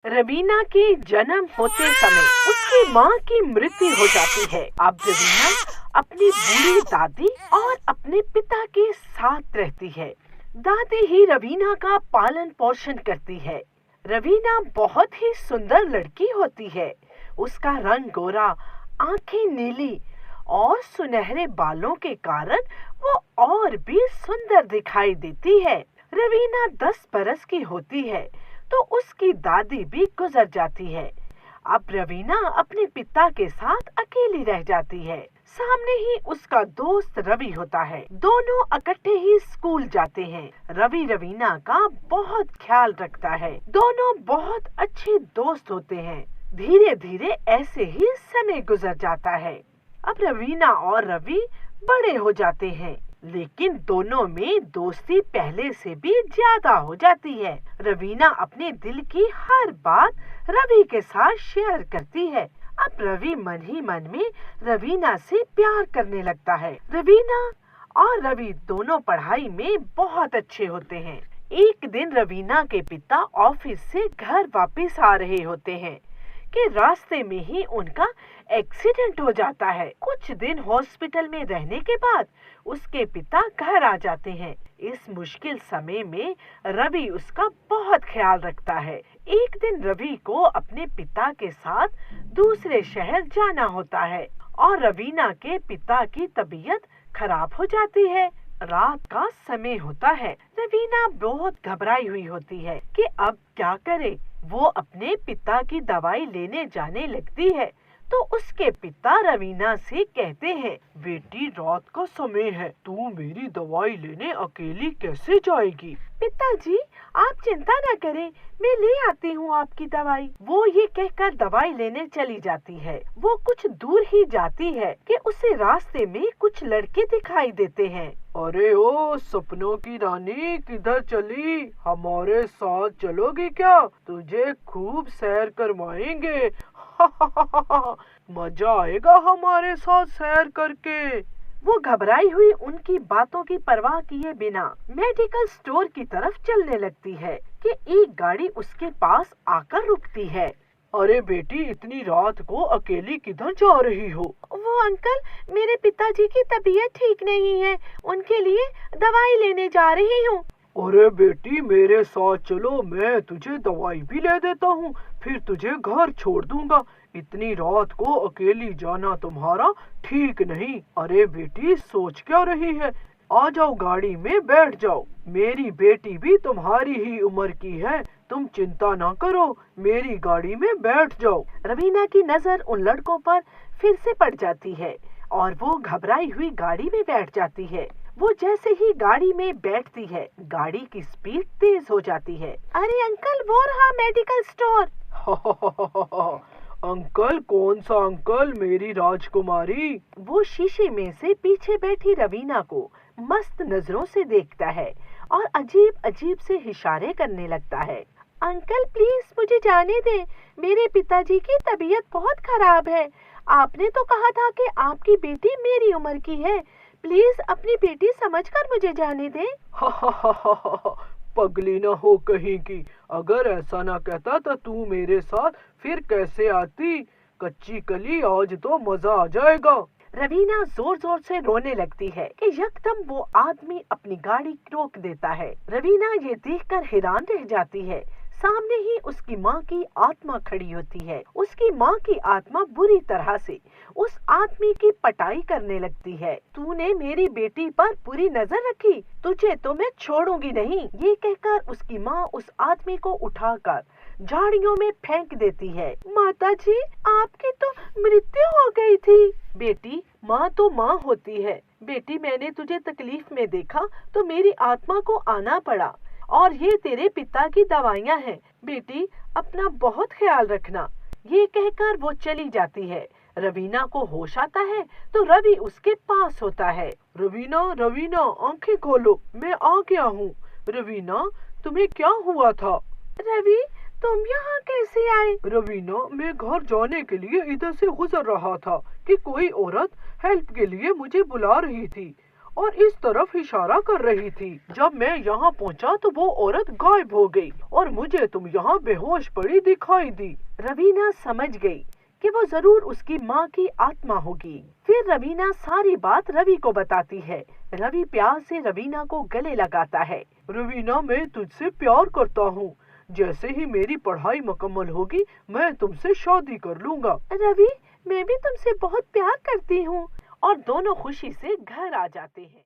रवीना के जन्म होते समय उसकी माँ की मृत्यु हो जाती है। अब रवीना अपनी बूढ़ी दादी और अपने पिता के साथ रहती है। दादी ही रवीना का पालन पोषण करती है। रवीना बहुत ही सुंदर लड़की होती है। उसका रंग गोरा, आंखें नीली और सुनहरे बालों के कारण वो और भी सुंदर दिखाई देती है। रवीना 10 बरस की होती है तो उसकी दादी भी गुजर जाती है। अब रवीना अपने पिता के साथ अकेली रह जाती है। सामने ही उसका दोस्त रवि होता है। दोनों इकट्ठे ही स्कूल जाते हैं। रवि रवीना का बहुत ख्याल रखता है। दोनों बहुत अच्छे दोस्त होते हैं। धीरे धीरे ऐसे ही समय गुजर जाता है। अब रवीना और रवि बड़े हो जाते हैं, लेकिन दोनों में दोस्ती पहले से भी ज्यादा हो जाती है। रवीना अपने दिल की हर बात रवि के साथ शेयर करती है। अब रवि मन ही मन में रवीना से प्यार करने लगता है। रवीना और रवि दोनों पढ़ाई में बहुत अच्छे होते हैं। एक दिन रवीना के पिता ऑफिस से घर वापस आ रहे होते हैं कि रास्ते में ही उनका एक्सीडेंट हो जाता है। कुछ दिन हॉस्पिटल में रहने के बाद उसके पिता घर आ जाते हैं। इस मुश्किल समय में रवि उसका बहुत ख्याल रखता है। एक दिन रवि को अपने पिता के साथ दूसरे शहर जाना होता है और रवीना के पिता की तबीयत खराब हो जाती है। रात का समय होता है। रवीना बहुत घबराई हुई होती है कि अब क्या करे। वो अपने पिता की दवाई लेने जाने लगती है तो उसके पिता रवीना से कहते हैं, बेटी रात का समय है, तू मेरी दवाई लेने अकेली कैसे जाएगी? पिताजी आप चिंता न करें, मैं ले आती हूँ आपकी दवाई। वो ये कहकर दवाई लेने चली जाती है। वो कुछ दूर ही जाती है कि उसे रास्ते में कुछ लड़के दिखाई देते हैं। अरे ओ सपनों की रानी, किधर चली? हमारे साथ चलोगी क्या? तुझे खूब सैर करवाएंगे। मजा आएगा हमारे साथ सैर करके। वो घबराई हुई उनकी बातों की परवाह किए बिना मेडिकल स्टोर की तरफ चलने लगती है कि एक गाड़ी उसके पास आकर रुकती है। अरे बेटी, इतनी रात को अकेली किधर जा रही हो? वो अंकल, मेरे पिताजी की तबीयत ठीक नहीं है, उनके लिए दवाई लेने जा रही हूँ। अरे बेटी मेरे साथ चलो, मैं तुझे दवाई भी ले देता हूँ, फिर तुझे घर छोड़ दूंगा। इतनी रात को अकेली जाना तुम्हारा ठीक नहीं। अरे बेटी सोच क्या रही है? आ जाओ, गाड़ी में बैठ जाओ। मेरी बेटी भी तुम्हारी ही उम्र की है, तुम चिंता ना करो, मेरी गाड़ी में बैठ जाओ। रवीना की नजर उन लड़कों पर फिर से पड़ जाती है और वो घबराई हुई गाड़ी में बैठ जाती है। वो जैसे ही गाड़ी में बैठती है, गाड़ी की स्पीड तेज हो जाती है। अरे अंकल, वो रहा मेडिकल स्टोर। अंकल? कौन सा अंकल? मेरी राजकुमारी। वो शीशे में से पीछे बैठी रवीना को मस्त नजरों से देखता है और अजीब अजीब से इशारे करने लगता है। अंकल प्लीज मुझे जाने दें, मेरे पिताजी की तबीयत बहुत खराब है। आपने तो कहा था कि आपकी बेटी मेरी उम्र की है, प्लीज अपनी बेटी समझकर मुझे जाने दें। पगली ना हो कहीं की, अगर ऐसा ना कहता तो तू मेरे साथ फिर कैसे आती? कच्ची कली, आज तो मजा आ जाएगा। रवीना जोर जोर से रोने लगती है कि यकदम वो आदमी अपनी गाड़ी रोक देता है। रवीना ये देखकर हैरान रह जाती है। सामने ही उसकी माँ की आत्मा खड़ी होती है। उसकी माँ की आत्मा बुरी तरह से उस आदमी की पटाई करने लगती है। तूने मेरी बेटी पर बुरी नजर रखी, तुझे तो मैं छोड़ूंगी नहीं। ये कहकर उसकी माँ उस आदमी को उठाकर झाड़ियों में फेंक देती है। माताजी, आपकी तो मृत्यु हो गई थी। बेटी, माँ तो माँ होती है। बेटी, मैंने तुझे तकलीफ में देखा तो मेरी आत्मा को आना पड़ा, और ये तेरे पिता की दवाइयाँ हैं। बेटी, अपना बहुत ख्याल रखना। ये कहकर वो चली जाती है। रवीना को होश आता है तो रवि उसके पास होता है। रवीना, रवीना आंखें खोलो, मैं आ गया हूँ। रवीना, तुम्हें क्या हुआ था? रवि, तुम यहाँ कैसे आए? रवीना, मैं घर जाने के लिए इधर से गुजर रहा था कि कोई औरत हेल्प के लिए मुझे बुला रही थी, और इस तरफ इशारा कर रही थी। जब मैं यहाँ पहुँचा तो वो औरत गायब हो गई और मुझे तुम यहाँ बेहोश पड़ी दिखाई दी। रवीना समझ गई कि वो जरूर उसकी माँ की आत्मा होगी। फिर रवीना सारी बात रवि को बताती है। रवि प्यार से रवीना को गले लगाता है। रवीना, मैं तुझसे प्यार करता हूँ। जैसे ही मेरी पढ़ाई मुकम्मल होगी मैं तुमसे शादी कर लूँगा। रवि, मैं भी तुमसे बहुत प्यार करती हूँ। और दोनों खुशी से घर आ जाते हैं।